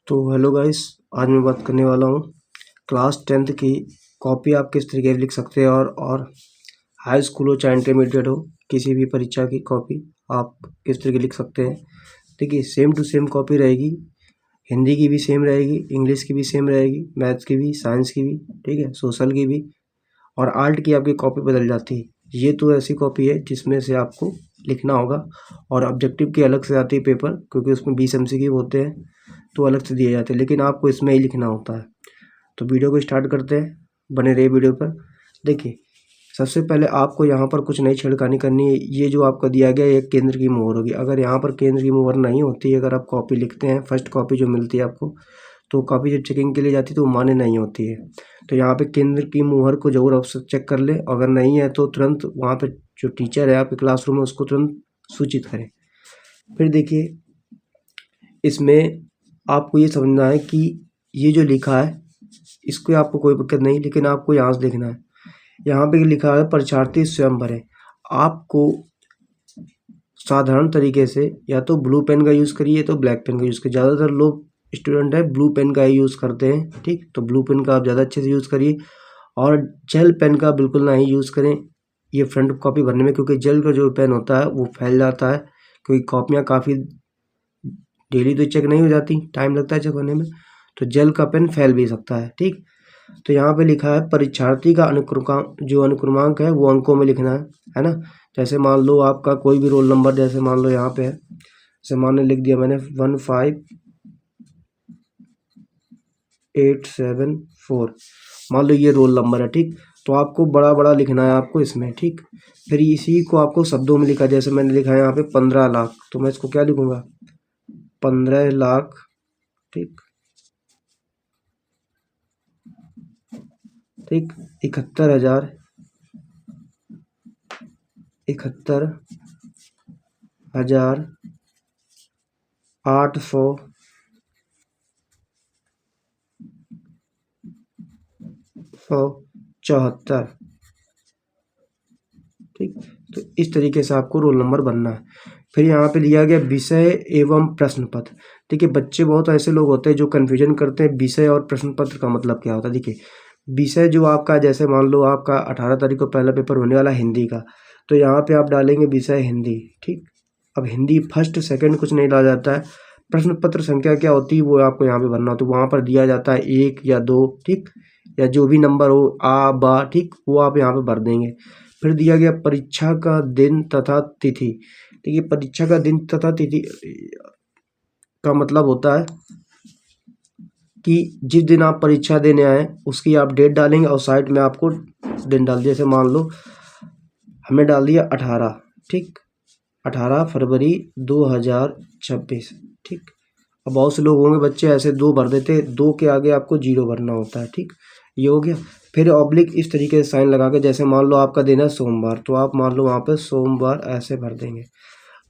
तो hello guys, आज मैं बात करने वाला हूँ क्लास 10th की कॉपी आप किस तरीके से लिख सकते हैं और हाई स्कूल हो चाहे इंटरमीडिएट हो, किसी भी परीक्षा की कॉपी आप किस तरीके लिख सकते हैं। देखिए, सेम टू सेम कॉपी रहेगी। हिंदी की भी सेम रहेगी, इंग्लिश की भी सेम रहेगी, मैथ्स की भी, साइंस की भी, ठीक है, सोशल की भी, और आर्ट की आपकी कॉपी बदल जाती है। ये तो ऐसी कॉपी है जिसमें से आपको लिखना होगा, और ऑब्जेक्टिव की अलग से आती है पेपर, क्योंकि उसमें 20 MCQ होते हैं तो अलग से दिए जाते हैं, लेकिन आपको इसमें ही लिखना होता है। तो वीडियो को स्टार्ट करते हैं, बने रहिए वीडियो पर। देखिए, सबसे पहले आपको यहाँ पर कुछ नई छिड़कानी करनी है। ये जो आपका दिया गया ये केंद्र की मोहर होगी। अगर यहाँ पर केंद्र की मोहर नहीं होती, अगर आप कॉपी लिखते हैं, फर्स्ट कॉपी जो मिलती है आपको, तो कॉपी जब चेकिंग के लिए जाती है तो वो मान्य नहीं होती है। तो यहाँ पे केंद्र की मोहर को जरूर आप चेक कर ले। अगर नहीं है तो तुरंत वहाँ पे जो टीचर है आपके क्लासरूम में उसको तुरंत सूचित करें। फिर देखिए, इसमें आपको ये समझना है कि ये जो लिखा है इसको आपको कोई दिक्कत नहीं, लेकिन आपको यहाँ से देखना है। यहाँ पे लिखा है परीक्षार्थी स्वयं भरें। आपको साधारण तरीके से या तो ब्लू पेन का यूज़ करिए तो ब्लैक पेन का यूज़ करिए। ज़्यादातर लोग स्टूडेंट है ब्लू पेन का ही यूज़ करते हैं, ठीक। तो ब्लू पेन का आप ज़्यादा अच्छे से यूज़ करिए, और जेल पेन का बिल्कुल ना ही यूज़ करें ये फ्रंट कॉपी भरने में, क्योंकि जेल का जो पेन होता है वो फैल जाता है, क्योंकि कॉपियाँ काफ़ी डेली तो चेक नहीं हो जाती, टाइम लगता है चेक होने में, तो जेल का पेन फैल भी सकता है, ठीक। तो यहाँ पे लिखा है परीक्षार्थी का अनुक्रमांक है वो अंकों में लिखना है ना। जैसे मान लो आपका कोई भी रोल नंबर, जैसे मान लो यहाँ पे है, जैसे मान लिख दिया मैंने 15874, मान लो ये रोल नंबर है, ठीक। तो आपको बड़ा बड़ा लिखना है आपको इसमें, ठीक। फिर इसी को आपको शब्दों में लिखा, जैसे मैंने लिखा है यहाँ पे 15 लाख, तो मैं इसको क्या लिखूंगा, 15 लाख, ठीक, 71,000, 71,874, ठीक। तो इस तरीके से आपको रोल नंबर बनना है। फिर यहाँ पे लिया गया विषय एवं प्रश्न पत्र। देखिए, बच्चे बहुत ऐसे लोग होते हैं जो कन्फ्यूजन करते हैं विषय और प्रश्न पत्र का मतलब क्या होता है। देखिए, विषय जो आपका, जैसे मान लो आपका 18 तारीख को पहला पेपर होने वाला हिंदी का, तो यहाँ पे आप डालेंगे विषय हिंदी, ठीक। अब हिंदी फर्स्ट सेकंड कुछ नहीं डाला जाता है। प्रश्न पत्र संख्या क्या होती है वो आपको यहाँ पे भरना होता है। वहाँ पर दिया जाता है 1 या 2, ठीक, या जो भी नंबर हो, आ बा, ठीक, वो आप यहाँ पे भर देंगे। फिर दिया गया परीक्षा का दिन तथा तिथि। देखिए, परीक्षा का दिन तथा तिथि का मतलब होता है कि जिस दिन आप परीक्षा देने आए उसकी आप डेट डालेंगे, और साइड में आपको दिन डाल दिया। जैसे मान लो हमने डाल दिया 18, ठीक, 18 फरवरी 2026, ठीक। अब बहुत से लोग होंगे बच्चे ऐसे 2 भर देते, 2 के आगे आपको 0 भरना होता है, ठीक। ये हो गया। फिर ऑब्लिक इस तरीके से साइन लगा के, जैसे मान लो आपका दिन है सोमवार, तो आप मान लो वहाँ पे सोमवार ऐसे भर देंगे।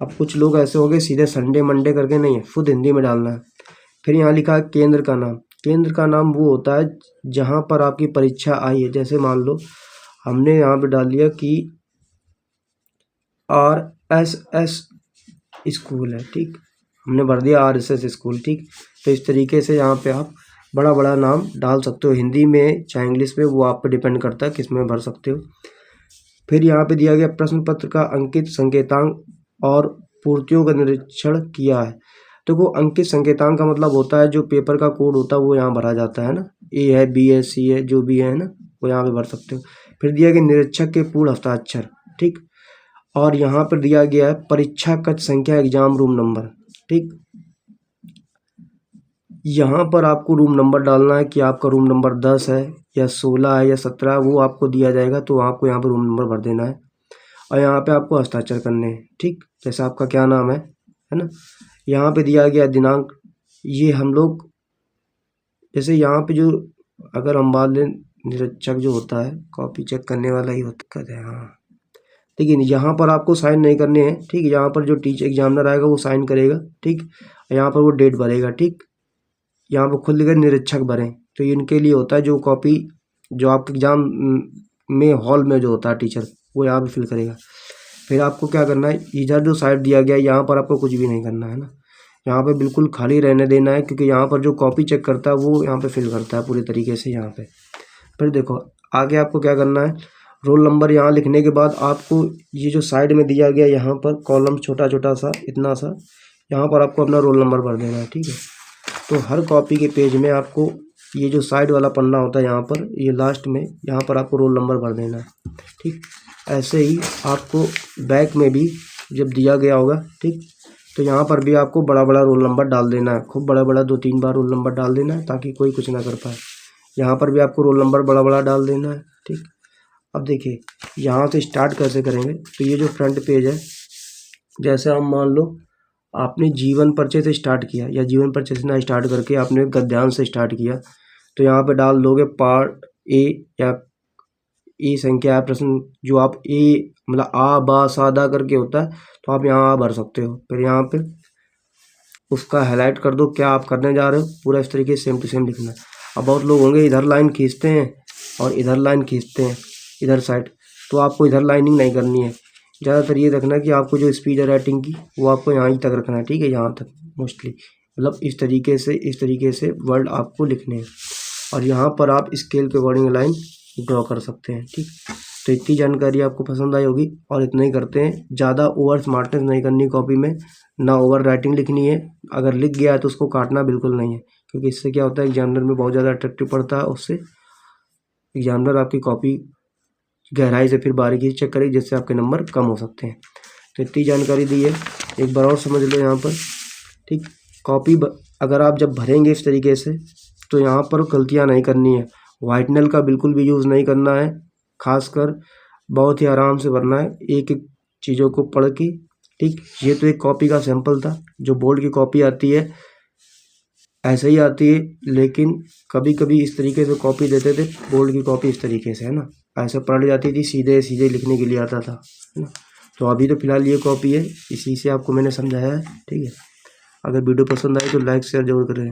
अब कुछ लोग ऐसे होंगे सीधे संडे मंडे करके, नहीं है, खुद हिंदी में डालना है। फिर यहाँ लिखा है केंद्र का नाम। केंद्र का नाम वो होता है जहाँ पर आपकी परीक्षा आई है। जैसे मान लो हमने यहाँ पे डाल दिया कि RSS स्कूल है, ठीक, हमने भर दिया RSS स्कूल, ठीक। तो इस तरीके से यहाँ पे आप बड़ा बड़ा नाम डाल सकते हो, हिंदी में चाहे इंग्लिश में, वो आप पे डिपेंड करता है किस में भर सकते हो। फिर यहाँ पे दिया गया प्रश्न पत्र का अंकित संकेतांक और पूर्तियों का निरीक्षण किया है। तो वो अंकित संकेतांक का मतलब होता है जो पेपर का कोड होता है वो यहाँ भरा जाता है ना, A है, B है, C है, जो भी है ना, वो यहाँ पे भर सकते हो। फिर दिया गया निरीक्षक के पूर्ण हस्ताक्षर, ठीक। और यहाँ पर दिया गया है परीक्षा कक्ष संख्या, एग्जाम रूम नंबर, ठीक। यहाँ पर आपको रूम नंबर डालना है कि आपका रूम नंबर 10 है या 16 है या 17, वो आपको दिया जाएगा, तो आपको यहाँ पर रूम नंबर भर देना है, और यहाँ पे आपको हस्ताक्षर करने हैं, ठीक। जैसे आपका क्या नाम है ना। यहाँ पे दिया गया दिनांक। ये हम लोग, जैसे यहाँ पे जो, अगर हम मान लें निरीक्षक जो होता है कॉपी चेक करने वाला ही होता है, हाँ, लेकिन यहाँ पर आपको साइन नहीं करने हैं, ठीक। यहाँ पर जो टीचर एग्जामिनर आएगा वो साइन करेगा, ठीक। यहाँ पर वो डेट भरेगा, ठीक। यहाँ पर खुद लिखा निरीक्षक भरें, तो इनके लिए होता है जो कॉपी जो आपके एग्जाम में हॉल में जो होता है टीचर, वो यहाँ पे फिल करेगा। फिर आपको क्या करना है, इधर जो साइड दिया गया है यहाँ पर आपको कुछ भी नहीं करना है ना। यहाँ पे बिल्कुल खाली रहने देना है, क्योंकि यहाँ पर जो कॉपी चेक करता है वो यहाँ पे फिल करता है पूरी तरीके से यहाँ पे। फिर देखो आगे आपको क्या करना है, रोल नंबर यहाँ लिखने के बाद आपको ये जो साइड में दिया गया यहाँ पर कॉलम छोटा छोटा सा इतना सा, यहाँ पर आपको अपना रोल नंबर भर देना है। ठीक है, तो हर कॉपी के पेज में आपको ये जो साइड वाला पन्ना होता है यहाँ पर, ये लास्ट में यहाँ पर आपको रोल नंबर भर देना है। ठीक, ऐसे ही आपको बैक में भी जब दिया गया होगा, ठीक, तो यहाँ पर भी आपको बड़ा बड़ा रोल नंबर डाल देना है, खूब बड़ा बड़ा 2-3 बार रोल नंबर डाल देना है ताकि कोई कुछ ना कर पाए। यहाँ पर भी आपको रोल नंबर बड़ा बड़ा डाल देना है। ठीक, अब देखिए यहाँ से स्टार्ट कैसे करेंगे, तो ये जो फ्रंट पेज है, जैसे हम मान लो आपने जीवन परिचय से स्टार्ट किया या जीवन परिचय से ना स्टार्ट करके आपने गद्यांश से स्टार्ट किया, तो यहाँ पे डाल दोगे पार्ट ए या ए संख्या है प्रश्न, जो आप ए मतलब आ बा सादा करके होता है, तो आप यहाँ भर सकते हो। फिर यहाँ पे उसका हाईलाइट कर दो क्या आप करने जा रहे हो, पूरा इस तरीके से सेम टू सेम लिखना है। अब बहुत लोग होंगे इधर लाइन खींचते हैं और इधर लाइन खींचते हैं इधर साइड, तो आपको इधर लाइनिंग नहीं करनी है। ज़्यादातर ये रखना कि आपको जो स्पीड है राइटिंग की वो आपको यहाँ ही तक रखना है। ठीक है, यहाँ तक मोस्टली, मतलब इस तरीके से वर्ड आपको लिखने हैं, और यहाँ पर आप स्केल के अकॉर्डिंग लाइन ड्रॉ कर सकते हैं। ठीक, तो इतनी जानकारी आपको पसंद आई होगी, और इतना ही करते हैं, ज़्यादा ओवर स्मार्टनेस नहीं करनी कॉपी में, ना ओवर राइटिंग लिखनी है। अगर लिख गया है तो उसको काटना बिल्कुल नहीं है, क्योंकि इससे क्या होता है एग्जामिनर में बहुत ज़्यादा अट्रैक्टिव पड़ता है, उससे एग्जामिनर आपकी कॉपी गहराई से फिर बारीकी से चेक करेगी, जिससे आपके नंबर कम हो सकते हैं। तो इतनी जानकारी दी है, एक बार और समझ लो यहाँ पर। ठीक, कॉपी अगर आप जब भरेंगे इस तरीके से, तो यहाँ पर गलतियाँ नहीं करनी है। वाइटनर का बिल्कुल भी यूज़ नहीं करना है, खासकर बहुत ही आराम से भरना है एक एक चीज़ों को पढ़ के। ठीक, ये तो एक कॉपी का सैंपल था, जो बोर्ड की कॉपी आती है ऐसे ही आती है, लेकिन कभी कभी इस तरीके से कॉपी देते थे, बोर्ड की कॉपी इस तरीके से, है ना, ऐसे पढ़ जाती थी, सीधे सीधे लिखने के लिए आता था, है ना। तो अभी तो फिलहाल ये कॉपी है, इसी से आपको मैंने समझाया है। ठीक है, अगर वीडियो पसंद आए तो लाइक शेयर जरूर करें।